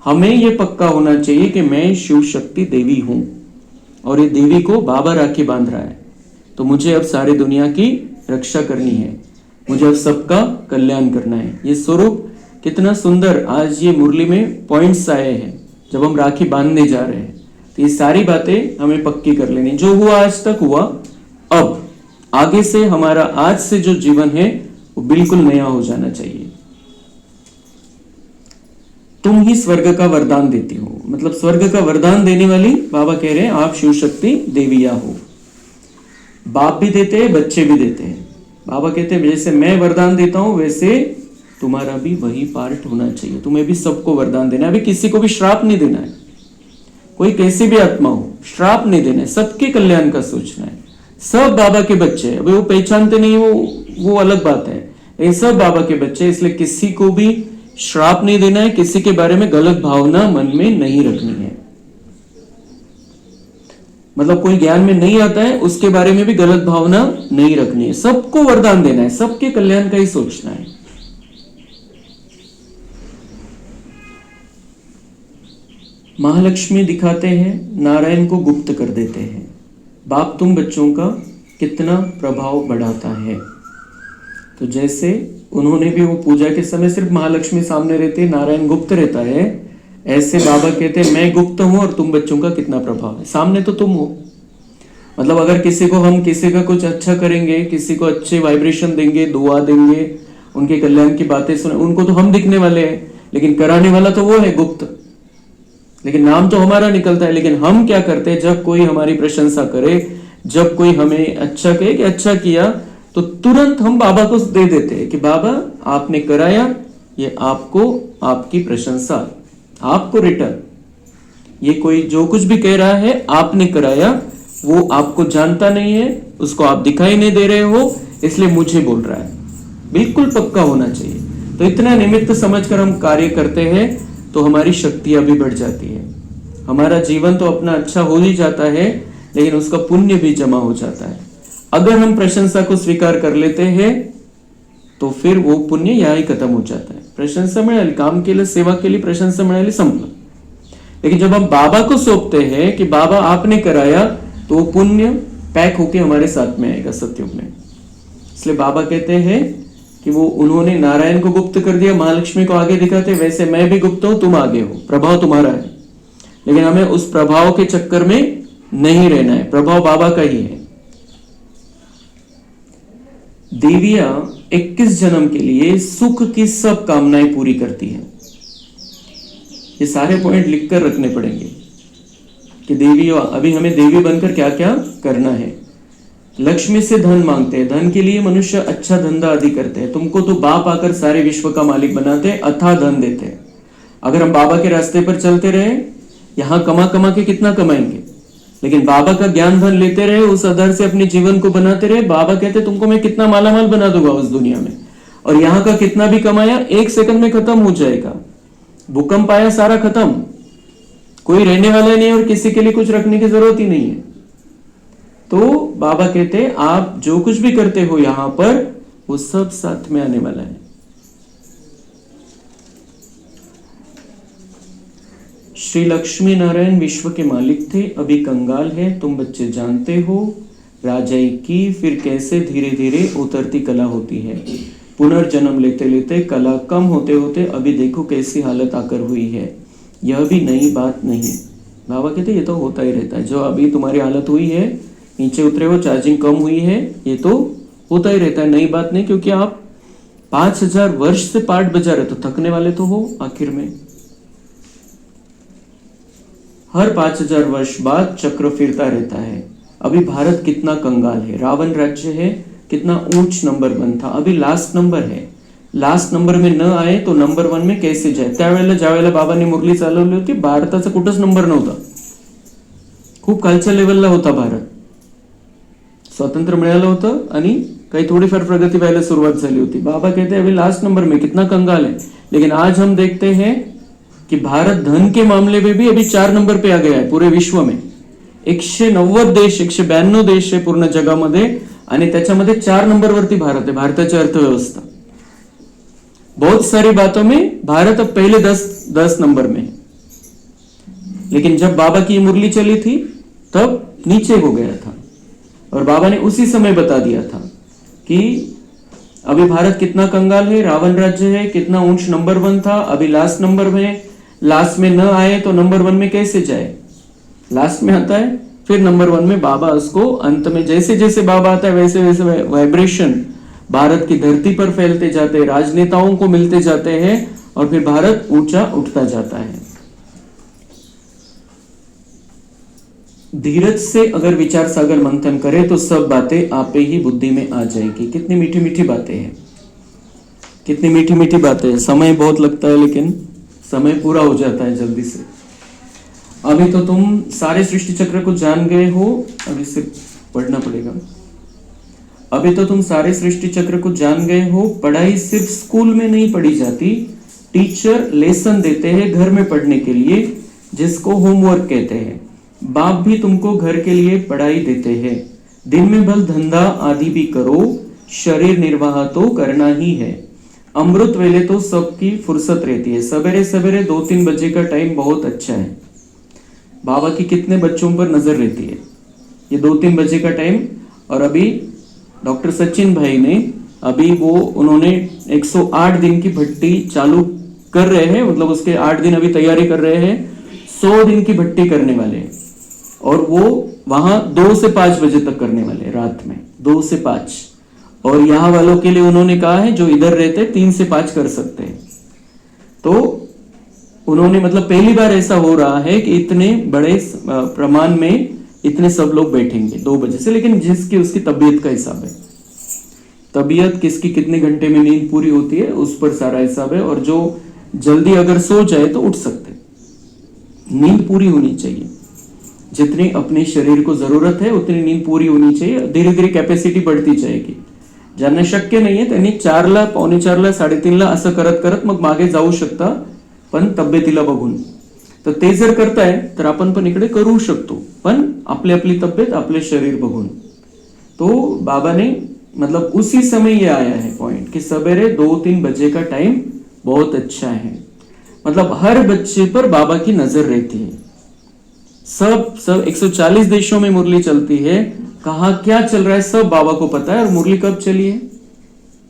हमें यह पक्का होना चाहिए कि मैं शिव शक्ति देवी हूं और ये देवी को बाबा राखी बांध रहा है। तो मुझे अब सारी दुनिया की रक्षा करनी है, मुझे अब सबका कल्याण करना है। ये स्वरूप कितना सुंदर आज ये मुरली में पॉइंट्स आए हैं जब हम राखी बांधने जा रहे हैं। तो ये सारी बातें हमें पक्की कर लेनी। जो हुआ आज तक हुआ, अब आगे से हमारा आज से जो जीवन है वो बिल्कुल नया हो जाना चाहिए। तुम ही स्वर्ग का वरदान देती हो, मतलब स्वर्ग का वरदान देने वाली बाबा कह रहे हैं आप शिव शक्ति देविया हो। बाप भी देते हैं, बच्चे भी देते हैं। बाबा कहते हैं जैसे मैं वरदान देता हूं वैसे तुम्हारा भी वही पार्ट होना चाहिए, तुम्हें भी सबको वरदान देना है। अभी किसी को भी श्राप नहीं देना है, कोई कैसी भी आत्मा हो श्राप नहीं देना है, सबके कल्याण का सोचना है। सब बाबा के बच्चे हैं, अभी वो पहचानते नहीं वो अलग बात है, ये सब बाबा के बच्चे, इसलिए किसी को भी श्राप नहीं देना है, किसी के बारे में गलत भावना मन में नहीं रखनी है। मतलब कोई ज्ञान में नहीं आता है उसके बारे में भी गलत भावना नहीं रखनी है, सबको वरदान देना है, सबके कल्याण का ही सोचना है। महालक्ष्मी दिखाते हैं, नारायण को गुप्त कर देते हैं। बाप तुम बच्चों का कितना प्रभाव बढ़ाता है। तो जैसे उन्होंने भी वो पूजा के समय सिर्फ महालक्ष्मी सामने रहती है, नारायण गुप्त रहता है, ऐसे बाबा कहते हैं मैं गुप्त हूं और तुम बच्चों का कितना प्रभाव है, सामने तो तुम हो। मतलब अगर किसी को हम किसी का कुछ अच्छा करेंगे, किसी को अच्छे वाइब्रेशन देंगे, दुआ देंगे, उनके कल्याण की बातें सुने, उनको तो हम दिखने वाले हैं, लेकिन कराने वाला तो वो है गुप्त। लेकिन नाम तो हमारा निकलता है। लेकिन हम क्या करते हैं, जब कोई हमारी प्रशंसा करे, जब कोई हमें अच्छा कहे कि अच्छा किया, तो तुरंत हम बाबा को दे देते हैं कि बाबा आपने कराया, ये आपको, आपकी प्रशंसा, आपको रिटर्न। ये कोई जो कुछ भी कह रहा है आपने कराया, वो आपको जानता नहीं है, उसको आप दिखाई नहीं दे रहे हो, इसलिए मुझे बोल रहा है। बिल्कुल पक्का होना चाहिए। तो इतना निमित्त समझकर हम कार्य करते हैं तो हमारी शक्तियां भी बढ़ जाती है। हमारा जीवन तो अपना अच्छा हो ही जाता है, लेकिन उसका पुण्य भी जमा हो जाता है। अगर हम प्रशंसा को स्वीकार कर लेते हैं तो फिर वो पुण्य यहाँ ही खत्म हो जाता है। प्रशंसा मिळाली, काम केलं, सेवा केली, प्रशंसा मिळाली, संपलं। लेकिन जब हम बाबा को सौंपते हैं कि बाबा आपने कराया, तो वो पुण्य पैक होके हमारे साथ में आएगा सतयुग में। इसलिए बाबा कहते हैं कि वो उन्होंने नारायण को गुप्त कर दिया, महालक्ष्मी को आगे दिखाते, वैसे मैं भी गुप्त हूं, तुम आगे हो, प्रभाव तुम्हारा है। लेकिन हमें उस प्रभाव के चक्कर में नहीं रहना है, प्रभाव बाबा का ही है। देवियां 21 जन्म के लिए सुख की सब कामनाएं पूरी करती हैं। ये सारे पॉइंट लिखकर रखने पड़ेंगे कि देवियों, अभी हमें देवी बनकर क्या क्या करना है। लक्ष्मी से धन मांगते हैं, धन के लिए मनुष्य अच्छा धंधा आदि करते हैं। तुमको तो बाप आकर सारे विश्व का मालिक बनाते हैं, अथाह धन देते हैं। अगर हम बाबा के रास्ते पर चलते रहे, यहां कमा कमा के कितना कमाएंगे, लेकिन बाबा का ज्ञान धन लेते रहे, उस आधार से अपने जीवन को बनाते रहे। बाबा कहते तुमको मैं कितना मालामाल बना दूंगा उस दुनिया में, और यहाँ का कितना भी कमाया 1 सेकंड में खत्म हो जाएगा। भूकंप आया, सारा खत्म, कोई रहने वाला नहीं और किसी के लिए कुछ रखने की जरूरत ही नहीं है। तो बाबा कहते आप जो कुछ भी करते हो यहां पर, वो सब साथ में आने वाला है। श्री लक्ष्मी नारायण विश्व के मालिक थे, अभी कंगाल है, तुम बच्चे जानते हो। राजाई की फिर कैसे धीरे धीरे उतरती कला होती है। पुनर्जन्म लेते लेते कला कम होते होते अभी देखो कैसी हालत आकर हुई है। यह भी नई बात नहीं। बाबा कहते ये तो होता ही रहता है, जो अभी तुम्हारी हालत हुई है, नीचे उतरे हो, चार्जिंग कम हुई है, ये तो होता ही रहता है, नई बात नहीं। क्योंकि आप 5000 वर्ष से पाठ बजा रहे, तो थकने वाले तो हो आखिर में। हर 5000 वर्ष बाद चक्र फिरता रहता है। अभी भारत कितना कंगाल है, रावण राज्य है, कितना ऊंच नंबर 1 था, अभी लास्ट नंबर है। लास्ट नंबर में न आए तो नंबर 1 में कैसे जाए। त्यावेळेला ज्यावेळेला बाबांनी मुरली चालवली होती, भारताचा कुठंच नंबर नव्हता, खूप खालच्या लेवलला होता भारत। स्वातंत्र्य मिळालं होतं आणि काही थोडीफार प्रगती व्हायला सुरुवात झाली होती। बाबा कहते हैं अभी लास्ट नंबर में, कितना कंगाल है। लेकिन आज हम देखते हैं कि भारत धन के मामले में भी अभी 4 नंबर पे आ गया है पूरे विश्व में। 190 देश, 192 देश है पूर्ण जगामध्ये, आणि त्याच्यामध्ये 4 नंबर वरती भारत है, भारताची अर्थव्यवस्था। बहुत सारी बातों में भारत अब पहले 10 नंबर में है। लेकिन जब बाबा की मुरली चली थी तब नीचे हो गया था, और बाबा ने उसी समय बता दिया था कि अभी भारत कितना कंगाल है, रावण राज्य है, कितना ऊंच नंबर 1 था, अभी लास्ट नंबर में, लास्ट में न आए तो नंबर 1 में कैसे जाए। लास्ट में आता है, फिर नंबर 1 में बाबा उसको अंत में, जैसे जैसे बाबा आता है वैसे वैसे वाइब्रेशन भारत की धरती पर फैलते जाते हैं, राजनेताओं को मिलते जाते हैं, और फिर भारत ऊंचा उठता जाता है। धीरज से अगर विचार सागर मंथन करें तो सब बातें आप ही बुद्धि में आ जाएगी। कितनी मीठी मीठी बातें हैं, कितनी मीठी मीठी बातें हैं। समय बहुत लगता है, लेकिन समय पूरा हो जाता है जल्दी से। अभी तो तुम सारे सृष्टि चक्र को जान गए हो, अभी सिर्फ पढ़ना पड़ेगा। अभी तो तुम सारे सृष्टि चक्र को जान गए हो। पढ़ाई सिर्फ स्कूल में नहीं पढ़ी जाती, टीचर लेसन देते हैं घर में पढ़ने के लिए, जिसको होमवर्क कहते हैं। बाप भी तुमको घर के लिए पढ़ाई देते हैं। दिन में भल धंधा आदि भी करो, शरीर निर्वाह तो करना ही है। अमृत वेले तो सबकी फुर्सत रहती है। सवेरे सवेरे 2-3 बजे का टाइम बहुत अच्छा है। बाबा की कितने बच्चों पर नजर रहती है, ये 2-3 बजे का टाइम। और अभी डॉक्टर सचिन भाई ने, अभी वो उन्होंने 108 दिन की भट्टी चालू कर रहे हैं, मतलब उसके 8 दिन अभी तैयारी कर रहे हैं, 100 दिन की भट्टी करने वाले हैं। और वो वहां 2 से 5 बजे तक करने वाले हैं, रात में 2 से 5। और यहाँ वालों के लिए उन्होंने कहा है जो इधर रहते 3 से 5 कर सकते हैं। तो उन्होंने, मतलब पहली बार ऐसा हो रहा है कि इतने बड़े प्रमाण में इतने सब लोग बैठेंगे 2 बजे से। लेकिन जिसकी उसकी तबीयत का हिसाब है, तबीयत किसकी कितने घंटे में नींद पूरी होती है उस पर सारा हिसाब है। और जो जल्दी अगर सो जाए तो उठ सकते, नींद पूरी होनी चाहिए, जितनी अपने शरीर को जरूरत है उतनी नींद पूरी होनी चाहिए. धीरे धीरे कॅपॅसिटी बढ़ती जाएगी. ज्यांना शक्य नाहीये त्यांनी 4ला, पावणे 4ला, 3:30ला असं करत करत मग मागे जाऊ शकता, पण तब्येतीला बघून. तर ते जर करताय तर आपण पण इकडे करू शकतो, पण आपली आपली तब्येत, आपले शरीर बघून. तो बाबा ने मतलब उसी समय ये आया है पॉइंट कि सवेरे 2-3 बजे का टाइम बहुत अच्छा है. मतलब हर बच्चे पर बाबा की नजर रहती है. सब 140 देशों में मुरली चलती है. कहा क्या चल रहा है सब बाबा को पता है. और मुरली कब चली है?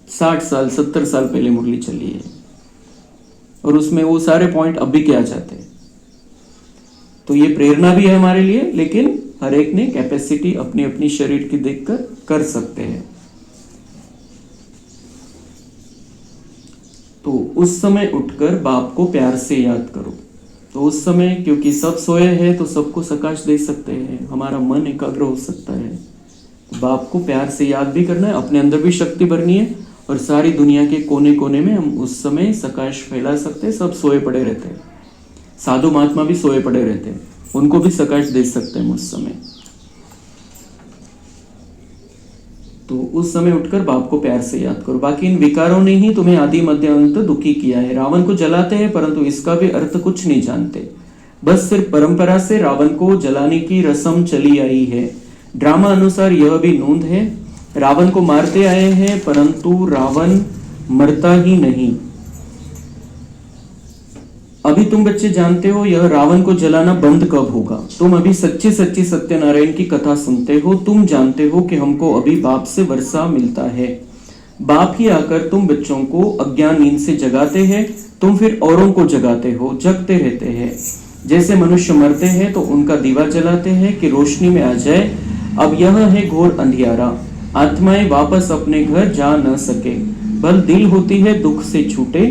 60 साल 70 साल पहले मुरली चली है. और उसमें वो सारे पॉइंट अभी के आ जाते हैं. तो ये प्रेरणा भी है हमारे लिए, लेकिन हर एक ने कैपेसिटी अपनी अपनी शरीर की देखकर कर सकते हैं. तो उस समय उठकर बाप को प्यार से याद करो. तो उस समय क्योंकि सब सोए हैं तो सबको सकाश दे सकते हैं, हमारा मन एकाग्र हो सकता है. तो बाप को प्यार से याद भी करना है, अपने अंदर भी शक्ति भरनी है, और सारी दुनिया के कोने कोने में हम उस समय सकाश फैला सकते हैं. सब सोए पड़े रहते हैं, साधु महात्मा भी सोए पड़े रहते हैं, उनको भी सकाश दे सकते हैं उस समय. तो उस समय उठकर बाप को प्यार से याद करो. बाकी इन विकारों ने ही तुम्हें आदि मध्य अंत दुखी किया है. रावण को जलाते हैं परंतु इसका भी अर्थ कुछ नहीं जानते. बस सिर्फ परंपरा से रावण को जलाने की रस्म चली आई है. ड्रामा अनुसार यह भी नोंद है. रावण को मारते आए हैं परंतु रावण मरता ही नहीं. अभी तुम बच्चे जानते हो यह रावण को जलाना बंद कब होगा. तुम अभी सच्ची सच्ची सत्यनारायण की कथा सुनते हो. तुम जानते हो कि हमको अभी बाप से वर्षा मिलता है. बाप ही आकर तुम बच्चों को अज्ञान नींद से जगाते हैं. तुम फिर औरों को जगाते हो, जगते रहते हैं. जैसे मनुष्य मरते हैं तो उनका दीवा जलाते हैं कि रोशनी में आ जाए. अब यह है घोर अंधियारा. आत्माएं वापस अपने घर जा न सके. बल दिल होती है दुख से छूटे,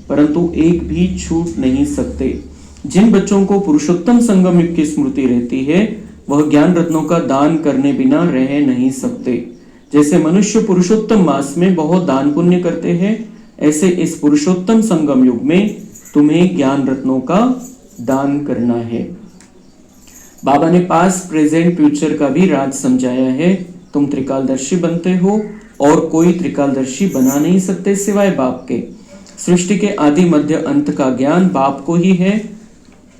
परंतु एक भी छूट नहीं सकते. जिन बच्चों को पुरुषोत्तम संगम युग की स्मृति रहती है वह ज्ञान रत्नों का दान करने बिना रह नहीं सकते. जैसे मनुष्य पुरुषोत्तम मास में बहुत दान पुण्य करते हैं, ऐसे इस पुरुषोत्तम संगम युग में तुम्हें ज्ञान रत्नों का दान करना है. बाबा ने पास्ट, प्रेजेंट, फ्यूचर का भी राज समझाया है. तुम त्रिकालदर्शी बनते हो और कोई त्रिकालदर्शी बना नहीं सकते सिवाय बाप के. सृष्टि के आदि मध्य अंत का ज्ञान बाप को ही है.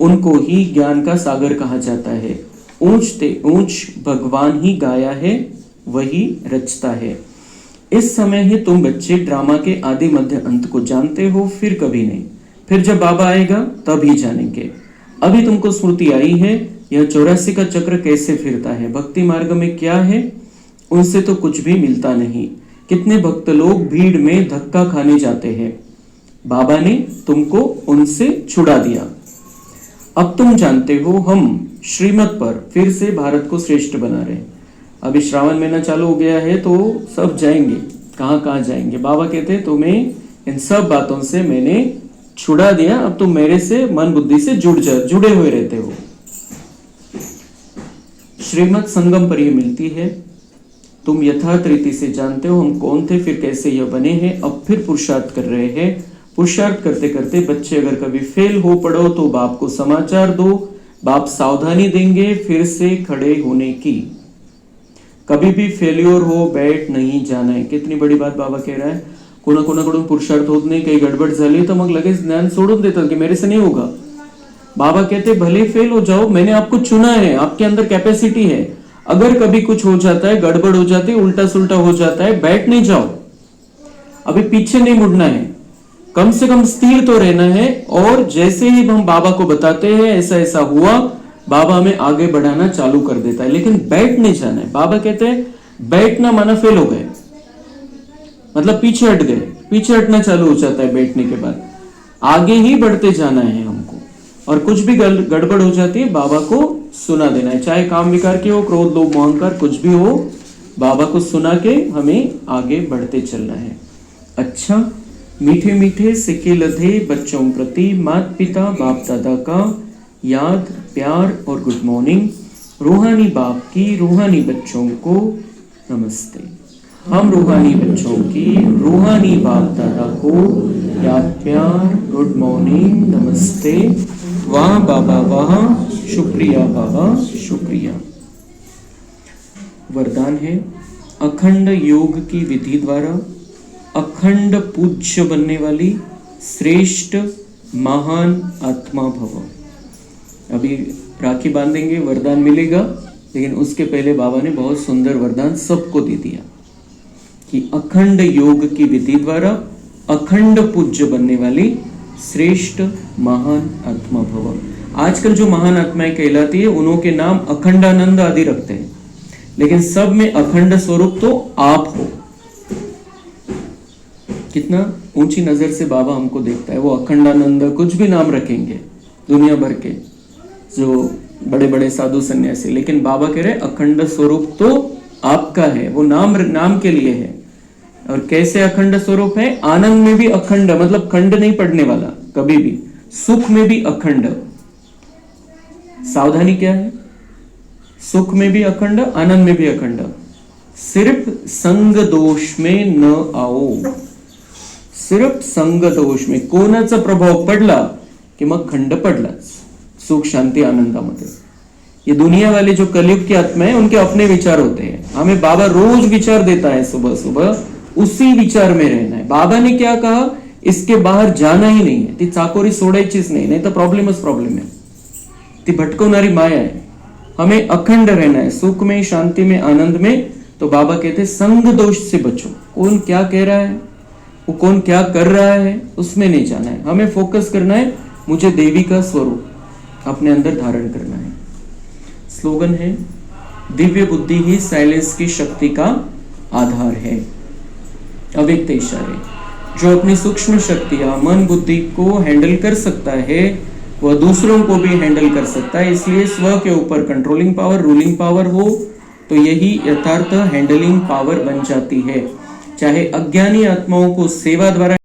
उनको ही ज्ञान का सागर कहा जाता है. ऊंच ते ऊंच भगवान ही गाया है, वही रचता है. इस समय ही तुम बच्चे ड्रामा के आदि मध्य अंत को जानते हो, फिर कभी नहीं. फिर जब बाबा आएगा तब ही जानेंगे. अभी तुमको स्मृति आई है यह 84 का चक्र कैसे फिरता है. भक्ति मार्ग में क्या है, उनसे तो कुछ भी मिलता नहीं. कितने भक्त लोग भीड़ में धक्का खाने जाते हैं. बाबा ने तुमको उनसे छुड़ा दिया. अब तुम जानते हो हम श्रीमत पर फिर से भारत को श्रेष्ठ बना रहे हैं. अभी श्रावण महीना चालू हो गया है तो सब जाएंगे. कहां कहां जाएंगे. बाबा कहते हैं तुम्हें इन सब बातों से मैंने छुड़ा दिया. अब तुम मेरे से मन बुद्धि से जुड़े हुए रहते हो. श्रीमत संगम पर यह मिलती है. तुम यथार्थ रीति से जानते हो हम कौन थे, फिर कैसे यह बने हैं. अब फिर पुरुषार्थ कर रहे हैं. पुरुषार्थ करते करते बच्चे अगर कभी फेल हो पड़ो तो बाप को समाचार दो. बाप सावधानी देंगे फिर से खड़े होने की. कभी भी फेल्योर हो बैठ नहीं जाना है. कितनी बड़ी बात बाबा कह रहा है. कोणाकोणाकडून पुरुषार्थ होत नाही, काही गडबड झाली तर मग लगेच ज्ञान सोडून देतात की मेरे से नहीं होगा. बाबा कहते भले फेल हो जाओ, मैंने आपको चुना है, आपके अंदर कैपेसिटी है. अगर कभी कुछ हो जाता है, गड़बड़ हो जाती है, उल्टा सुल्टा हो जाता है, बैठ नहीं जाओ. अभी पीछे नहीं मुड़ना है, कम से कम स्थिर तो रहना है. और जैसे ही हम बाबा को बताते हैं ऐसा ऐसा हुआ, बाबा हमें आगे बढ़ाना चालू कर देता है. लेकिन बैठ नहीं जाना है. बाबा कहते हैं बैठना माना फेल हो गए, मतलब पीछे हट गए. पीछे हटना चालू हो जाता है बैठने के बाद. आगे ही बढ़ते जाना है हमको. और कुछ भी गड़बड़ हो जाती है बाबा को सुना देना है. चाहे काम विकार की हो, क्रोध लोभ अहंकार कुछ भी हो, बाबा को सुना के हमें आगे बढ़ते चलना है. अच्छा, मीठे मीठे सिक्के लधे बच्चों प्रति माता पिता बाप दादा का याद, प्यार और गुड मॉर्निंग. रूहानी बाप की रूहानी बच्चों को नमस्ते. हम रूहानी बच्चों की रूहानी बाप दादा को याद, प्यार, गुड मॉर्निंग, नमस्ते. वाह बाबा वाह, शुक्रिया बाबा शुक्रिया। वरदान है अखंड योग की विधि द्वारा अखंड पूज्य बनने वाली श्रेष्ठ महान आत्मा भव। अभी राखी बांधेंगे, वरदान मिलेगा, लेकिन उसके पहले बाबा ने बहुत सुंदर वरदान सबको दे दिया कि अखंड योग की विधि द्वारा अखंड पूज्य बनने वाली श्रेष्ठ महान आत्मा भव। आजकल जो महान आत्माएं कहलाती है उनके नाम अखंडानंद आदि रखते हैं, लेकिन सब में अखंड स्वरूप तो आप हो। कितना ऊंची नजर से बाबा हमको देखता है। वो अखंडानंद कुछ भी नाम रखेंगे दुनिया भर के जो बड़े बड़े साधु सन्यासी, लेकिन बाबा कह रहे अखंड स्वरूप तो आपका है। वो नाम के लिए है। और कैसे अखंड स्वरूप है? आनंद में भी अखंड, मतलब खंड नहीं पड़ने वाला कभी भी। सुख में भी अखंड। सावधानी क्या है? सुख में भी अखंड, आनंद में भी अखंड। सिर्फ संग दोष में न आओ। सिर्फ संग दोष में कोणाचा प्रभाव पडला की मग खंड पडलाच। सुख शांति आनंदामध्ये। ये दुनिया वाले जो कलयुग की आत्मा है उनके अपने विचार होते हैं। हमें बाबा रोज विचार देता है, सुबह सुबह उसी विचार में रहना है। बाबा ने क्या कहा? इसके बाहर जाना ही नहीं है। ती चाकोरी सोडायचीच नाही तर प्रॉब्लेमच प्रॉब्लेम है। ती भटकवणारी माया है। हमें अखंड रहना है, सुख में, शांति में, आनंद में। तो बाबा कहते संग दोष से बचो। कौन क्या कह रहा है, वो कौन क्या कर रहा है, उसमें नहीं जाना है। हमें फोकस करना है, मुझे देवी का स्वरूप अपने अंदर धारण करना है। स्लोगन है दिव्य बुद्धि ही साइलेंस की शक्ति का आधार है। अव्यक्त इशारे। जो अपनी सूक्ष्म शक्तियां मन बुद्धि को हैंडल कर सकता है वह दूसरों को भी हैंडल कर सकता है। इसलिए स्व के ऊपर कंट्रोलिंग पावर, रूलिंग पावर हो तो यही यथार्थ हैंडलिंग पावर बन जाती है। चाहे अज्ञानी आत्माओं को सेवा द्वारा